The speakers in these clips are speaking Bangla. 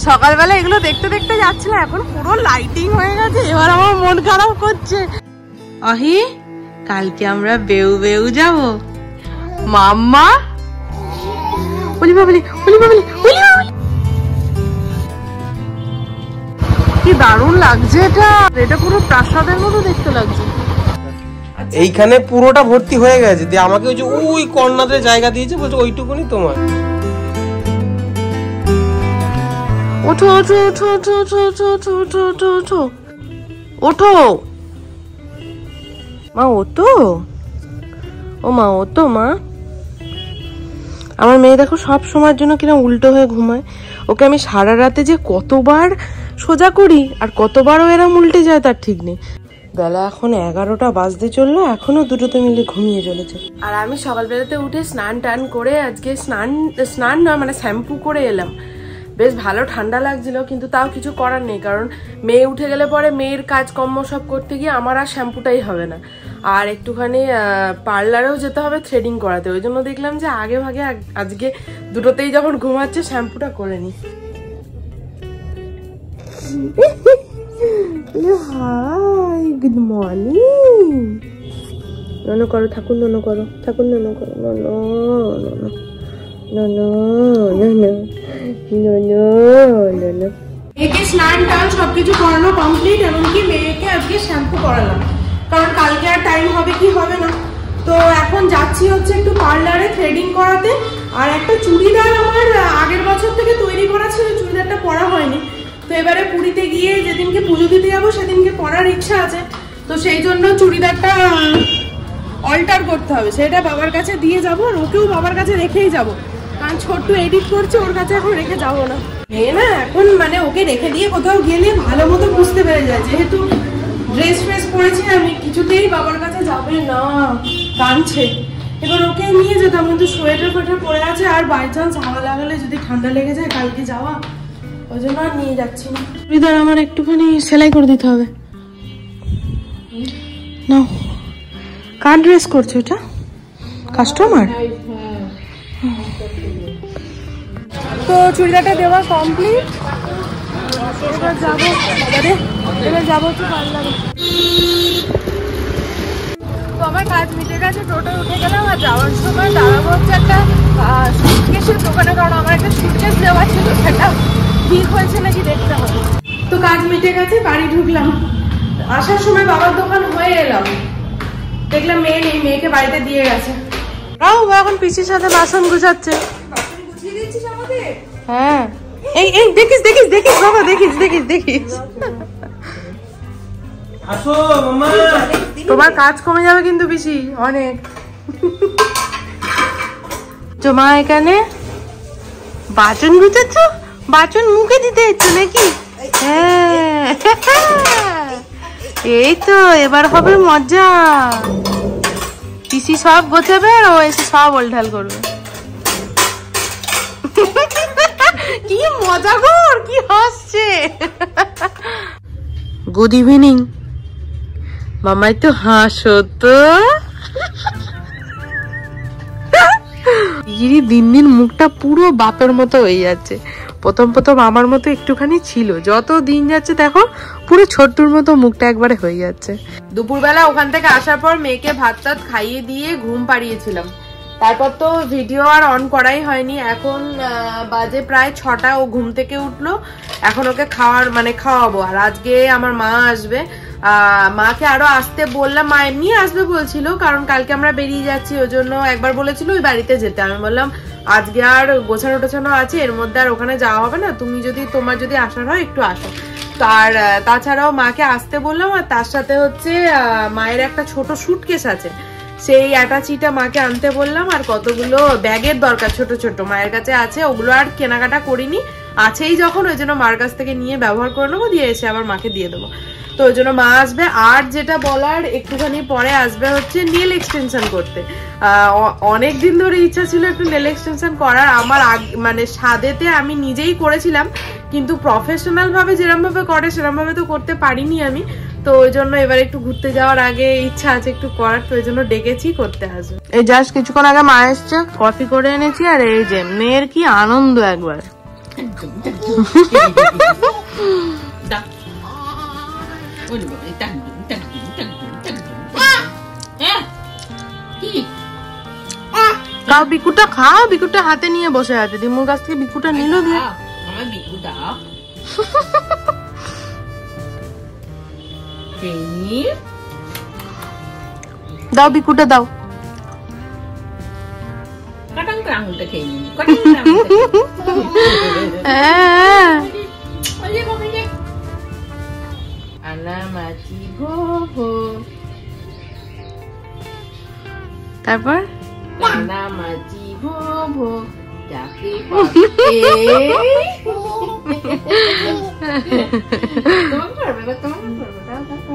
সকালবেলা এগুলো দেখতে দেখতে যাচ্ছিলাম, এখন পুরো লাইটিং হয়ে গেছে, এবার আমার মন খারাপ করছে। অহি, কালকে আমরা বেউ বেউ যাব। মাম্মা বলি বাবলি, বলি বাবলি, বলি বাবলি। কি দারুণ লাগছে এটা, এটা পুরো প্রাসাদের মতো দেখতে লাগছে। এইখানে পুরোটা ভর্তি হয়ে গেছে, দিয়ে আমাকে ওই যে ওই কর্নারে জায়গা দিয়েছে, বলছে ওইটুকুনি তোমার। ওঠো ওঠো ওঠো ওঠো ওঠো ওঠো ওঠো ওঠো ওঠো ওঠো ওঠো মা, ওঠো ও মা, ওঠো মা। আমার মেয়ে দেখো সব সময়ের জন্য কিনা উল্টো হয়ে ঘুমায়। ওকে আমি সারা রাতে যে কতবার সোজা করি আর কতবারও এরম উল্টে যায় তার ঠিক নেই। বেলা এখন 11টা বাজতে চললো, এখনো দুটোতে মিলে ঘুমিয়ে চলেছে। আর আমি সকালবেলাতে উঠে স্নান টান করে আজকে স্নান না মানে শ্যাম্পু করে এলাম। বেশ ভালো ঠান্ডা লাগছিল, কিন্তু তাও কিছু করার নেই, কারণ মেয়ে উঠে গেলে পরে মেয়ের কাজকর্ম সব করতে গিয়ে আমার আর শ্যাম্পুটাই হবে না। আর একটুখানি পার্লারেও যেতে হবে থ্রেডিং করাতে, ওই জন্য দেখলাম যে আগে ভাগে আজকে দুটোতেই যখন ঘুমাচ্ছে শ্যাম্পুটা করে নি। High, good morning. ননো করো, ঠাকুর ননো করো, ঠাকুর ননো করো, ননো ননো ননো ননো ননো ননো। মেয়েকে স্নান টান সবকিছু করানো কমপ্লিট, এমনকি মেয়েকে আজকে শ্যাম্পু করালাম, কারণ কালকে আর টাইম হবে কি হবে না। তো এখন যাচ্ছি হচ্ছে একটু পার্লারে থ্রেডিং করাতে। আর একটা চুড়িদার আমার আগের বছর থেকে তৈরি করা ছিল, চুড়িদারটা পরা হয়নি। তো এবারে পুরীতে গিয়ে যেদিনকে পুজো দিতে যাবো সেদিনকে পরার ইচ্ছা আছে, তো সেই জন্য চুড়িদারটা অল্টার করতে হবে, সেটা বাবার কাছে দিয়ে যাবো। আর ওকেও বাবার কাছে রেখেই যাবো, কারণ ছোট্ট এডিট করছে, ওর কাছে এখন রেখে যাবো না। না এখন মানে ওকে রেখে দিয়ে কোথাও গেলে ভালো মতো বুঝতে পেরে যায়, যেহেতু ড্রেস ফ্রেস পরেছি আমি, কিছুতেই বাবার কাছে যাবে না, কাঁদছে। এবার ওকে নিয়ে যেতাম, কিন্তু সোয়েটার ফোয়েটার পরে আছে, আর বাই চান্স হাওয়া লাগালে যদি ঠান্ডা লেগে যায় কালকে যাওয়া, ওই জন্য আর নিয়ে যাচ্ছি না। চুড়িদার আমার একটুখানি সেলাই করে দিতে হবে। না, কার ড্রেস করছে ওটা? কাস্টমার। তো চুড়িদারটা দেওয়া কমপ্লিট, এবার যাবো এবার যাবো তো পার্লারে। তো আমার কাজ মিটে গেছে, টোটো উঠে গেলাম। আর যাওয়ার সময় দাঁড়াবো হচ্ছে একটা সুটকেসের দোকানে, কারণ আমার একটা সুটকেস দেওয়া ছিল, সেটা ঠিক হয়েছে নাকি দেখতে হবে। তো কাজ মিটে গেছে, বাড়ি ঢুকলাম। আসার সময় বাবার দোকান হয়ে এলাম, দেখলাম মেয়ে নেই, মেয়েকে বাড়িতে দিয়ে গেছে। এখন পিসির সাথে বাসন গুছাচ্ছে। হ্যাঁ, এই এই দেখিস দেখিস দেখিস বাবা, দেখিস দেখিস দেখিস। তোমার কাজ কমে যাবে কিন্তু পিসি অনেক। মা এখানে বাসন গুছাচ্ছ, বাসন মুখে দিতে এসছো নাকি? হ্যাঁ, এই তো এবার হবে মজা। পিসি সব গোছাবে আর ও এসে সব ওলঢাল করবে। কি মজা কর, কি হাসছে। গুড ইভিনিং মামাই, তো হাসো তো। দিন দিন মুখটা পুরো বাপের মতো হয়ে যাচ্ছে। প্রথম প্রথম আমার মতো একটুখানি ছিল, যত দিন যাচ্ছে দেখো পুরো ছোট্টুর মতো মুখটা একবারে হয়ে যাচ্ছে। দুপুরবেলা ওখান থেকে আসার পর মেয়েকে ভাত টাত খাইয়ে দিয়ে ঘুম পাড়িয়েছিলাম, তারপর তো ভিডিও আর অন করাই হয়নি। এখন বাজে প্রায় 6টা, ও ঘুম থেকে উঠলো, এখন ওকে খাওয়াবো। আর আজকে আমার মা আসবে, মাকে আরো আসতে বললাম, মা এমনি আসবে বলছিল, কারণ কালকে আমরা বেরিয়ে যাচ্ছি, ওই জন্য একবার বলেছিল ওই বাড়িতে যেতে। আমি বললাম আজকে আর গোছানো টোছানো আছে, এর মধ্যে আর ওখানে যাওয়া হবে না, তোমার যদি আসার হয় একটু আসো। তাছাড়াও মাকে আসতে বললাম, আর তার সাথে হচ্ছে মায়ের একটা ছোট সুটকেস আছে, সেই অ্যাটাচিটা মাকে আনতে বললাম। আর কতগুলো ব্যাগের দরকার ছোট ছোট, মায়ের কাছে আছে, ওগুলো আর কেনাকাটা করিনি, আছেই যখন, ওই জন্য মার কাছ থেকে নিয়ে ব্যবহার করে নেবো, দিয়ে এসে আবার মাকে দিয়ে দেবো। তো ওই জন্য মা আসবে। আর যেটা বলার, একটুখানি পরে আসবে হচ্ছে নেল এক্সটেনশন করতে। অনেকদিন ধরে ইচ্ছা ছিল একটু নেল এক্সটেনশন করার। আমার মানে সাদেতে আমি নিজেই করেছিলাম, কিন্তু প্রফেশনাল ভাবে যেরকম ভাবে করে সেরকম ভাবে তো করতে পারিনি আমি। তো ওই জন্য এবার একটু ঘুরতে যাওয়ার আগে ইচ্ছা আছে একটু করার, তো ওই জন্য ডেকেছি, করতে আসবে। এই জাস্ট কিছুক্ষণ আগে মা এসছে, কফি করে এনেছি। আর এই যে মেয়ের কি আনন্দ একবার, খাও বিকুটা, খাও বিকুটা হাতে নিয়ে বসে আছে। দিমুর কাছ থেকে বিকুটা নিল দিয়ে আমার বিকুটা দাও, বিকুটা দাও। তারপর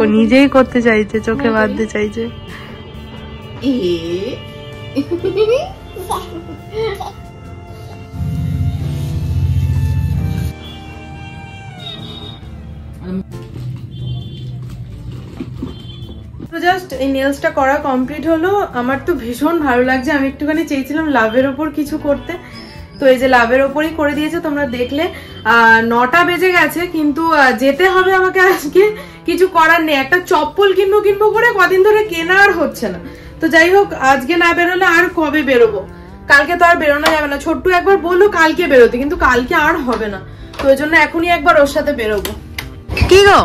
ও নিজেই করতে চাইছে, চোখে বাঁধতে চাইছে। জাস্ট এই নেলসটা করা কমপ্লিট হলো। আমার তো ভীষণ ভালো লাগছে। আমি একটুখানি চেয়েছিলাম লাভের ওপর কিছু করতে, তো এই যে লাভের ওপরই করে দিয়েছে। তোমরা দেখলে 9টা বেজে গেছে, কিন্তু যেতে হবে আমাকে আজকে, কিছু করার নেই। একটা চপ্পল কিনবো করে কদিন ধরে কেনা আর হচ্ছে না। তো যাই হোক, আজকে না বেরোলে আর কবে বেরোবো? কালকে তো আর বেরোনো যাবে না। ছোট্টু একবার বললো কালকে বেরোতে, কিন্তু কালকে আর হবে না। তো ওই জন্য এখনই একবার ওর সাথে বেরোবো। কি গো,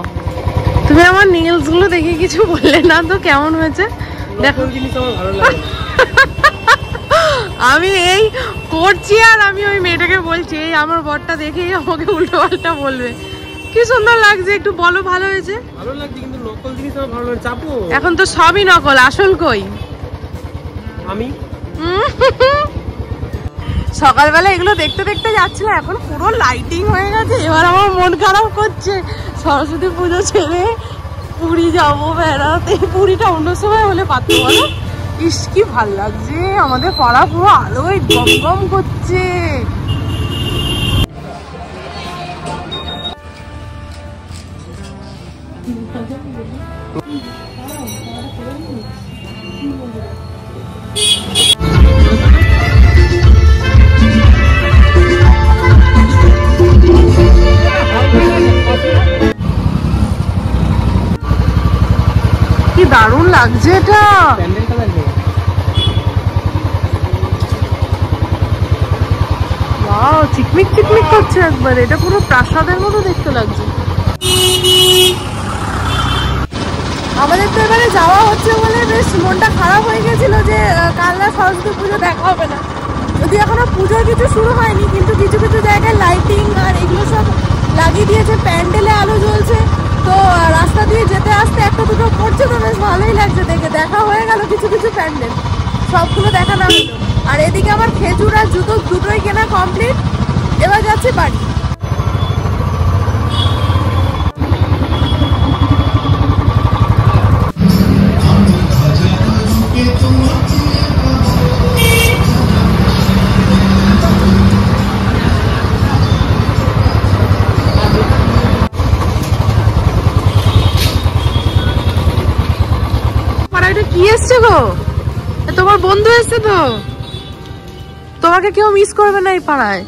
তুমি আমার নেলস গুলো দেখে কিছু বললে না তো? কেমন হয়েছে দেখো। আমি এই করছি আর আমি ওই মেয়েটাকে বলছি, এই আমার বরটা দেখেই আমাকে উল্টো পাল্টা বলবে। কি সুন্দর লাগছে, একটু বলো ভালো হয়েছে? ভালো লাগছে, কিন্তু নকল জিনিস আমার ভালো লাগে। চাপো, এখন তো সবই নকল, আসল কই? আমি সকালবেলা এগুলো দেখতে দেখতে যাচ্ছিলাম, এখন পুরো লাইটিং হয়ে গেছে। এবার আমার মন খারাপ করছে। সরস্বতী পুজো ছেড়ে পুরী যাবো বেড়াতে। পুরীটা অন্য সময় হলে পারতো বলো। ইস কি ভাল লাগছে, আমাদের পাড়া পুরো আলোয় গমগম করছে। কি দারুণ লাগছে এটা। ওয়াও, চিকমিক চিকমিক করছে একবার। এটা পুরো প্রাসাদের মতো দেখতে লাগছে। আমাদের তো এবারে যাওয়া হচ্ছে বলে বেশ মনটা খারাপ হয়ে গেছিল যে কাল না সরস্বতী পুজো দেখা হবে না। যদি এখনো পুজোর কিছু শুরু হয়নি, কিন্তু কিছু কিছু জায়গায় লাইটিং আর এগুলো সব লাগিয়ে দিয়েছে, প্যান্ডেলে আলো জ্বলছে। তো রাস্তা দিয়ে যেতে আসতে একটা দুটো পড়ছে, তো বেশ ভালোই লাগছে দেখে। দেখা হয়ে গেল কিছু কিছু প্যান্ডেল, সবগুলো দেখা না হলো। আর এদিকে আমার খেজুর আর জুতো দুটোই কেনা কমপ্লিট। এবার যাচ্ছি বাড়ি। কি এসছে গো? তোমার বন্ধু এসছে তো, তোমাকে কেউ মিস করবে না এই পাড়ায়।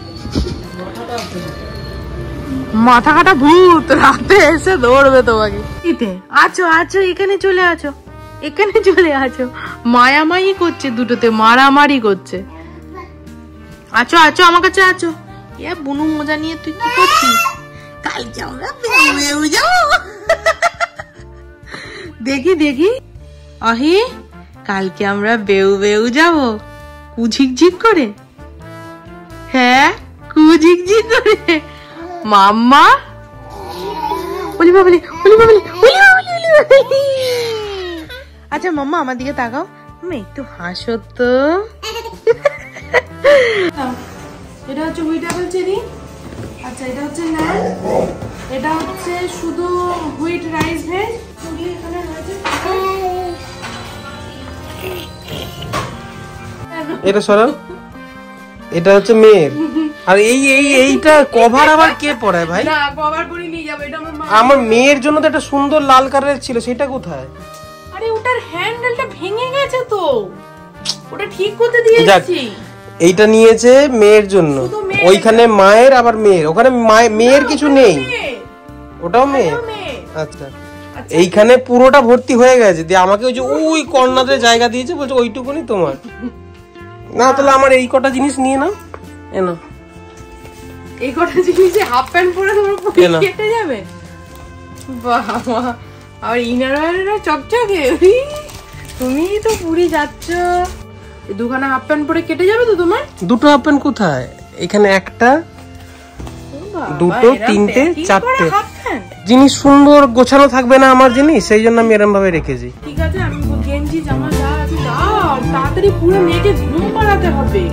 মাথা কাটা ভূত রাতে এসে দৌড়বে তোমাকে। আছো আছো, এখানে চলে আছো, এখানে চলে আছো। মায়ামাই করছে, দুটোতে মারামারি করছে। আছো আছো, আমার কাছে আছো। এ বুনু মজা নিয়ে তুই কি করছিস? কালকে আমরা দেখি দেখি আহি, কালকে আমরা বেউ বেউ যাবো কুঝিকঝিক করে। হ্যাঁ, কুঝিকঝিক করে। মাম্মা বলি বাবলি, বলি বাবলি, বলি বাবলি, বলি। আচ্ছা মাম্মা আমার দিকে তাকাও, তুমি একটু হাসো তো। এটা হচ্ছে হুইট অ্যাপেল চেরি। আচ্ছা এটা হচ্ছে নান, এটা হচ্ছে শুধু হুইট রাইস ভেজ। এখানে রয়েছে এটা সরাও, এটা হচ্ছে মেয়ের। আর এইটা কভার আবার কে পরায় ভাই? না কভার পরে নিয়ে যাব। এটা আমার মেয়ের জন্য তো একটা সুন্দর লাল কালারের ছিল, সেটা কোথায়? আরে ওটার হ্যান্ডেলটা ভেঙে গেছে তো, ওটা ঠিক করতে দিয়েছি। এইটা নিয়েছে মেয়ের জন্য, ওইখানে মায়ের আবার মেয়ের, ওখানে মেয়ের কিছু নেই, ওটাও মেয়ে। আচ্ছা এইখানে পুরোটা ভর্তি হয়ে গেছে, দিয়ে আমাকে ওই যে ওই কর্নারে জায়গা দিয়েছে, বলছে ওইটুকুনি তোমার। না তাহলে আমার এই কটা জিনিস নিয়ে নাও, এনো এই কটা জিনিসে হাফ প্যান্ট পরে তোমার পুরো কেটে যাবে। বাবা আর ইনারওয়্যারটা চকচকে, তুমি তো পুরি যাচ্ছ। দুখানা হাফ প্যান্ট পরে কেটে যাবে তো তোমার? দুটো হাফ প্যান্ট কোথায়? এখানে একটা, দুটো, তিনটে, চারটে জিনিস সুন্দর গোছানো থাকবে না আমার জিনিস, সেই জন্য আমি এরকম ভাবে রেখেছি। ঠিক আছে আমি গেঞ্জি জামা যা আছে যাও, তাড়াতাড়ি পুরো মেয়েকে ঘুম পাড়াতে হবে।